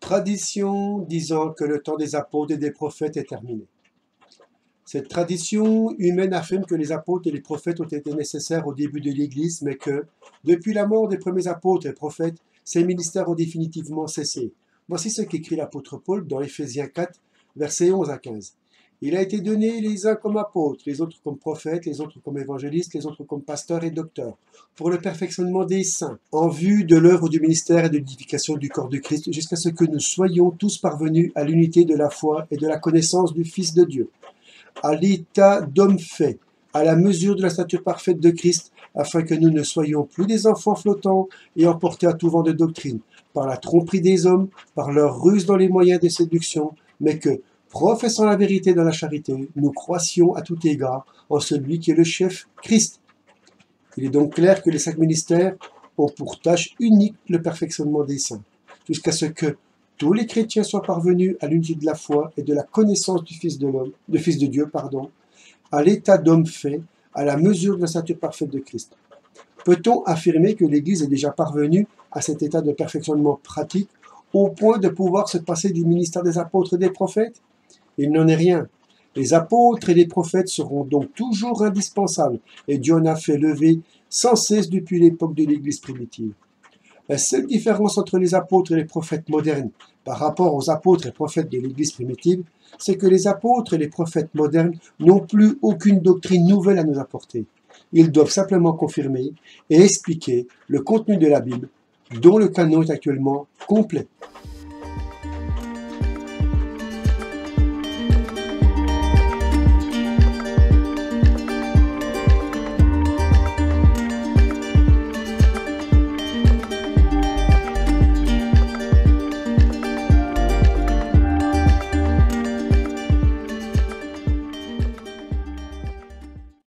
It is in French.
Tradition disant que le temps des apôtres et des prophètes est terminé. Cette tradition humaine affirme que les apôtres et les prophètes ont été nécessaires au début de l'Église, mais que, depuis la mort des premiers apôtres et prophètes, ces ministères ont définitivement cessé. Voici ce qu'écrit l'apôtre Paul dans Éphésiens 4, versets 11 à 15. Il a été donné les uns comme apôtres, les autres comme prophètes, les autres comme évangélistes, les autres comme pasteurs et docteurs, pour le perfectionnement des saints, en vue de l'œuvre du ministère et de l'édification du corps de Christ, jusqu'à ce que nous soyons tous parvenus à l'unité de la foi et de la connaissance du Fils de Dieu, à l'état d'homme fait, à la mesure de la stature parfaite de Christ, afin que nous ne soyons plus des enfants flottants et emportés à tout vent de doctrine, par la tromperie des hommes, par leur ruse dans les moyens de séduction, mais que, professant la vérité dans la charité, nous croissions à tout égard en celui qui est le chef, Christ. Il est donc clair que les 5 ministères ont pour tâche unique le perfectionnement des saints, jusqu'à ce que tous les chrétiens soient parvenus à l'unité de la foi et de la connaissance du Fils de Dieu, à l'état d'homme fait, à la mesure de la stature parfaite de Christ. Peut-on affirmer que l'Église est déjà parvenue à cet état de perfectionnement pratique, au point de pouvoir se passer du ministère des apôtres et des prophètes? Il n'en est rien. Les apôtres et les prophètes seront donc toujours indispensables, et Dieu en a fait lever sans cesse depuis l'époque de l'Église primitive. La seule différence entre les apôtres et les prophètes modernes par rapport aux apôtres et prophètes de l'Église primitive, c'est que les apôtres et les prophètes modernes n'ont plus aucune doctrine nouvelle à nous apporter. Ils doivent simplement confirmer et expliquer le contenu de la Bible, dont le canon est actuellement complet.